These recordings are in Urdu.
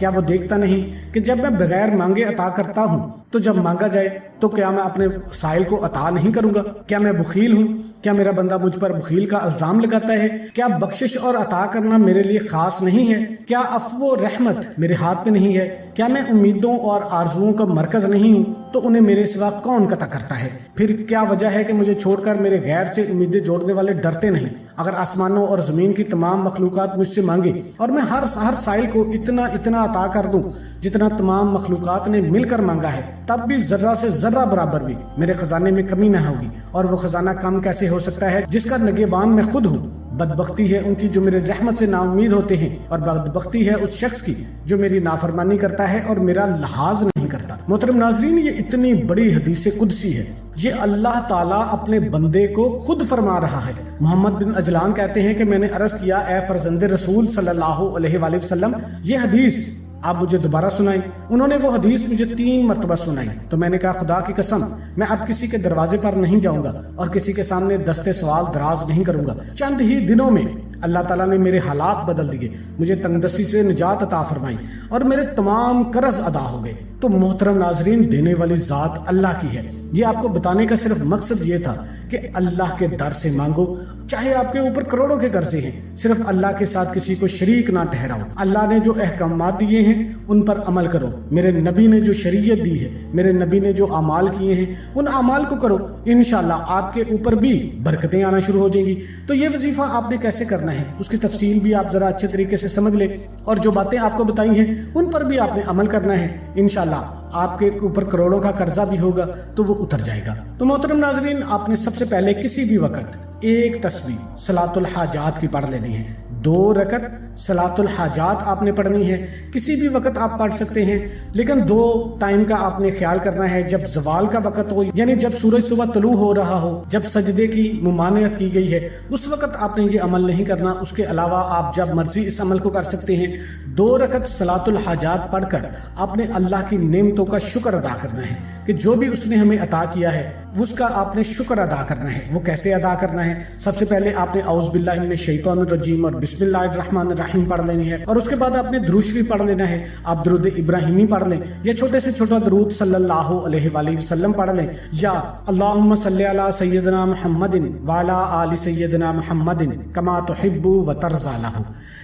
کیا وہ دیکھتا نہیں کہ جب میں بغیر مانگے عطا کرتا ہوں تو جب مانگا جائے تو کیا میں اپنے سائل کو عطا نہیں کروں گا؟ کیا میں بخیل ہوں؟ کیا میرا بندہ مجھ پر بخیل کا الزام لگاتا ہے؟ کیا بخشش اور عطا کرنا میرے لیے خاص نہیں ہے؟ کیا عفو و رحمت میرے ہاتھ میں نہیں ہے؟ کیا میں امیدوں اور آرزوؤں کا مرکز نہیں ہوں تو انہیں میرے سوا کون قطع کرتا ہے؟ پھر کیا وجہ ہے کہ مجھے چھوڑ کر میرے غیر سے امیدیں جوڑنے والے ڈرتے نہیں؟ اگر آسمانوں اور زمین کی تمام مخلوقات مجھ سے مانگے اور میں ہر سائل کو اتنا عطا کر دوں جتنا تمام مخلوقات نے مل کر مانگا ہے، تب بھی ذرہ سے ذرہ برابر بھی میرے خزانے میں کمی نہ ہوگی۔ اور وہ خزانہ کم کیسے ہو سکتا ہے جس کا نگہبان میں خود ہوں؟ بدبختی ہے ان کی جو میرے رحمت سے نا امید ہوتے ہیں، اور بدبختی ہے اس شخص کی جو میری نافرمانی کرتا ہے اور میرا لحاظ نہیں کرتا۔ محترم ناظرین، یہ اتنی بڑی حدیث قدسی ہے، یہ اللہ تعالیٰ اپنے بندے کو خود فرما رہا ہے۔ محمد بن عجلان کہتے ہیں کہ میں نے عرض کیا، اے فرزند رسول صلی اللہ علیہ وآلہ وسلم، یہ حدیث آپ مجھے دوبارہ سنائیں۔ انہوں نے وہ حدیث مجھے 3 مرتبہ سنائی تو میں نے کہا، خدا کی قسم میں اب کسی کے دروازے پر نہیں جاؤں گا اور کسی کے سامنے دستے سوال دراز نہیں کروں گا۔ چند ہی دنوں میں اللہ تعالیٰ نے میرے حالات بدل دیے، مجھے تنگ دستی سے نجات عطا فرمائی اور میرے تمام قرض ادا ہو گئے۔ تو محترم ناظرین، دینے والی ذات اللہ کی ہے۔ یہ آپ کو بتانے کا صرف مقصد یہ تھا کہ اللہ کے در سے مانگو، چاہے آپ کے اوپر کروڑوں کے قرضے ہیں، صرف اللہ کے ساتھ کسی کو شریک نہ ٹھہراؤ۔ اللہ نے جو احکامات دیے ہیں ان پر عمل کرو، میرے نبی نے جو شریعت دی ہے، میرے نبی نے جو اعمال کیے ہیں ان اعمال کو کرو، انشاءاللہ آپ کے اوپر بھی برکتیں آنا شروع ہو جائیں گی۔ تو یہ وظیفہ آپ نے کیسے کرنا ہے اس کی تفصیل بھی آپ ذرا اچھے طریقے سے سمجھ لیں، اور جو باتیں آپ کو بتائی ہیں ان پر بھی آپ نے عمل کرنا ہے، انشاءاللہ آپ کے اوپر کروڑوں کا قرضہ بھی ہوگا تو وہ اتر جائے گا۔ تو محترم ناظرین، آپ نے سب سے پہلے کسی بھی وقت ایک تسبیح صلاۃ الحاجات کی پڑھ لینی ہے۔ 2 رکعت صلاۃ الحاجات آپ نے پڑھنی ہے، کسی بھی وقت آپ پڑھ سکتے ہیں، لیکن 2 ٹائم کا آپ نے خیال کرنا ہے۔ جب زوال کا وقت ہو، یعنی جب سورج صبح طلوع ہو رہا ہو، جب سجدے کی ممانعت کی گئی ہے، اس وقت آپ نے یہ عمل نہیں کرنا۔ اس کے علاوہ آپ جب مرضی اس عمل کو کر سکتے ہیں۔ 2 رکعت صلاۃ الحاجات پڑھ کر آپ نے اللہ کی نعمتوں کا شکر ادا کرنا ہے کہ جو بھی اس نے ہمیں عطا کیا ہے اس کا آپ نے شکر ادا کرنا ہے۔ وہ کیسے ادا کرنا ہے؟ سب سے پہلے آپ نے اعوذ باللہ من الشیطان الرجیم اور بسم اللہ الرحمن الرحیم پڑھ لینی ہے، اور اس کے بعد آپ نے درود شریف پڑھ لینا ہے۔ آپ درود ابراہیمی پڑھ لیں، یا چھوٹے سے چھوٹا درود صلی اللہ علیہ وآلہ وسلم پڑھ لیں، یا اللہم صلی علی سیدنا محمد وعلی آل سیدنا محمد کما تحب و ترضی لہ۔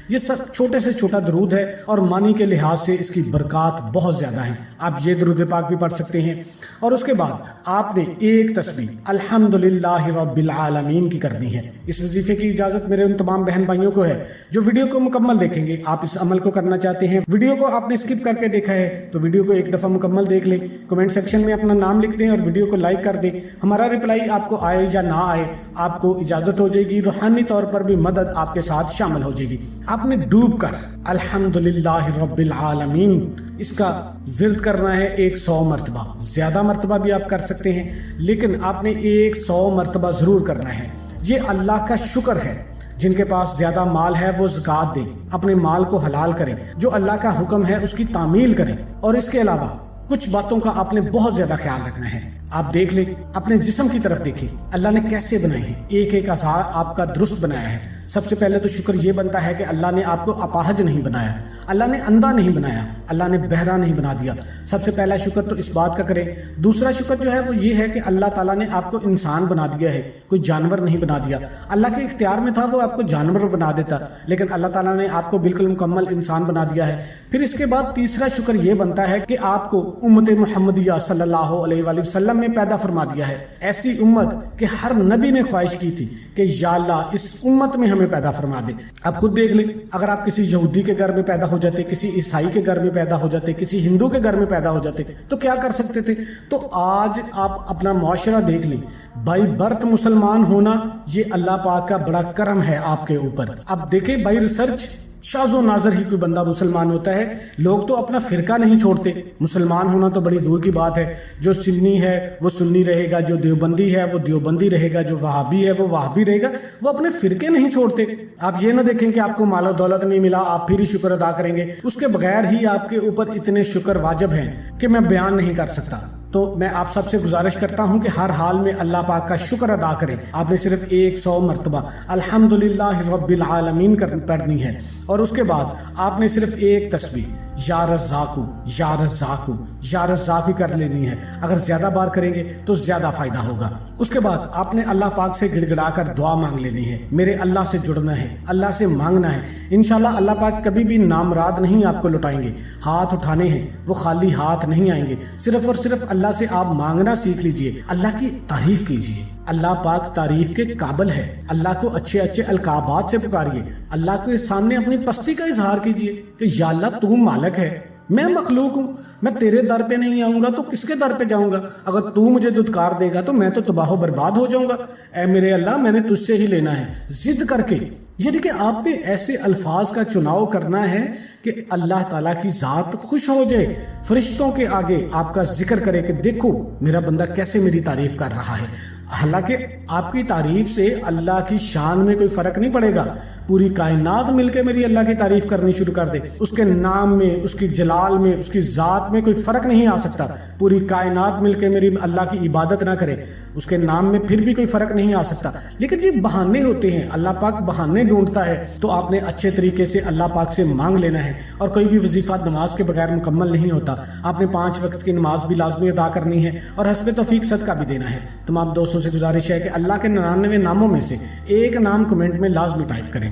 یہ سب چھوٹے سے چھوٹا درود ہے اور معنی کے لحاظ سے اس کی برکات بہت زیادہ ہیں۔ آپ یہ درود پاک بھی پڑھ سکتے ہیں، اور اس کے بعد آپ نے ایک تسبیح الحمدللہ رب العالمین کی کرنی ہے۔ اس وظیفے کی اجازت میرے ان تمام بہن بھائیوں کو ہے جو ویڈیو کو مکمل دیکھیں گے۔ آپ اس عمل کو کرنا چاہتے ہیں، ویڈیو کو آپ نے اسکپ کر کے دیکھا ہے تو ویڈیو کو ایک دفعہ مکمل دیکھ لیں، کمنٹ سیکشن میں اپنا نام لکھ دیں اور ویڈیو کو لائک کر دیں۔ ہمارا رپلائی آپ کو آئے یا نہ آئے، آپ کو اجازت ہو جائے گی، روحانی طور پر بھی مدد آپ کے ساتھ شامل ہو جائے گی۔ آپ نے ڈوب کر الحمدللہ رب العالمین اس کا ورد کرنا ہے 100 مرتبہ۔ زیادہ مرتبہ بھی آپ کر سکتے ہیں، لیکن آپ نے 100 مرتبہ ضرور کرنا ہے۔ یہ اللہ کا شکر ہے۔ جن کے پاس زیادہ مال ہے وہ زکوٰۃ دیں، اپنے مال کو حلال کریں، جو اللہ کا حکم ہے اس کی تعمیل کریں، اور اس کے علاوہ کچھ باتوں کا آپ نے بہت زیادہ خیال رکھنا ہے۔ آپ دیکھ لیں، اپنے جسم کی طرف دیکھیں، اللہ نے کیسے بنائے ہیں، ایک ایک اعضاء آپ کا درست بنایا ہے۔ سب سے پہلے تو شکر یہ بنتا ہے کہ اللہ نے آپ کو اپاہج نہیں بنایا، اللہ نے اندھا نہیں بنایا، اللہ نے بہرا نہیں بنا دیا۔ سب سے پہلا شکر تو اس بات کا کرے۔ دوسرا شکر جو ہے وہ یہ ہے کہ اللہ تعالیٰ نے آپ کو انسان بنا دیا ہے، کوئی جانور نہیں بنا دیا۔ اللہ کے اختیار میں تھا وہ آپ کو جانور بنا دیتا، لیکن اللہ تعالیٰ نے آپ کو بالکل مکمل انسان بنا دیا ہے۔ پھر اس کے بعد تیسرا شکر یہ بنتا ہے کہ آپ کو امت محمدیہ صلی اللہ علیہ وآلہ وسلم میں پیدا فرما دیا ہے، ایسی امت کہ ہر نبی نے خواہش کی تھی کہ یا اللہ اس امت میں ہمیں پیدا فرما دے۔ آپ خود دیکھ لیں، اگر آپ کسی یہودی کے گھر میں پیدا ہو جاتے، کسی عیسائی کے گھر میں پیدا ہو جاتے، کسی ہندو کے گھر میں پیدا ہو جاتے تو کیا کر سکتے تھے؟ تو آج آپ اپنا معاشرہ دیکھ لیں، بائی برتھ مسلمان ہونا یہ اللہ پاک کا بڑا کرم ہے آپ کے اوپر۔ اب دیکھیں بائی ریسرچ شاذ و نادر ہی کوئی بندہ مسلمان ہوتا ہے۔ لوگ تو اپنا فرقہ نہیں چھوڑتے، مسلمان ہونا تو بڑی دور کی بات ہے۔ جو سنی ہے وہ سنی رہے گا، جو دیوبندی ہے وہ دیوبندی رہے گا، جو وہابی ہے وہ وہابی رہے گا، وہ اپنے فرقے نہیں چھوڑتے۔ آپ یہ نہ دیکھیں کہ آپ کو مال و دولت نہیں ملا آپ پھر ہی شکر ادا کریں گے، اس کے بغیر ہی آپ کے اوپر اتنے شکر واجب ہیں کہ میں بیان نہیں کر سکتا۔ تو میں آپ سب سے گزارش کرتا ہوں کہ ہر حال میں اللہ پاک کا شکر ادا کریں. آپ نے صرف 100 مرتبہ الحمدللہ رب العالمین پڑھنی ہے، اور اس کے بعد آپ نے صرف ایک تسبیح یا رزاقو یا رزاقو یا رزاقی کر لینی ہے. اگر زیادہ بار کریں گے تو زیادہ فائدہ ہوگا. اس کے بعد آپ نے اللہ پاک سے گڑ گڑا کر دعا مانگ لینی ہے. میرے اللہ سے جڑنا ہے، اللہ سے مانگنا ہے. انشاءاللہ اللہ پاک کبھی بھی نامراد نہیں آپ کو لوٹائیں گے. ہاتھ اٹھانے ہیں، وہ خالی ہاتھ نہیں آئیں گے. صرف اور صرف اللہ سے آپ مانگنا سیکھ لیجئے، اللہ کی تعریف کیجئے. اللہ پاک تعریف کے قابل ہے. اللہ کو اچھے اچھے القابات سے پکاریے. اللہ کے سامنے اپنی پستی کا اظہار کیجئے کہ یا اللہ تو مالک ہے، میں مخلوق ہوں، میں تیرے در پہ نہیں آؤں گا تو کس کے در پہ جاؤں گا؟ اگر تو مجھے دھتکار دے گا تو میں تو تباہ و برباد ہو جاؤں گا. اے میرے اللہ، میں نے تجھ سے ہی لینا ہے. ضد کر کے، یعنی کہ آپ نے ایسے الفاظ کا چناؤ کرنا ہے کہ اللہ تعالیٰ کی ذات خوش ہو جائے، فرشتوں کے آگے آپ کا ذکر کرے کہ دیکھو میرا بندہ کیسے میری تعریف کر رہا ہے. حالانکہ آپ کی تعریف سے اللہ کی شان میں کوئی فرق نہیں پڑے گا. پوری کائنات مل کے میری اللہ کی تعریف کرنی شروع کر دے، اس کے نام میں، اس کی جلال میں، اس کی ذات میں کوئی فرق نہیں آ سکتا. پوری کائنات مل کے میری اللہ کی عبادت نہ کرے، اس کے نام میں پھر بھی کوئی فرق نہیں آ سکتا. لیکن یہ بہانے ہوتے ہیں، اللہ پاک بہانے ڈھونڈتا ہے. تو آپ نے اچھے طریقے سے اللہ پاک سے مانگ لینا ہے. اور کوئی بھی وظیفہ نماز کے بغیر مکمل نہیں ہوتا. آپ نے 5 وقت کی نماز بھی لازمی ادا کرنی ہے اور حسب توفیق صدقہ بھی دینا ہے. تمام دوستوں سے گزارش ہے کہ اللہ کے 99 ناموں میں سے ایک نام کمنٹ میں لازمی ٹائپ کریں.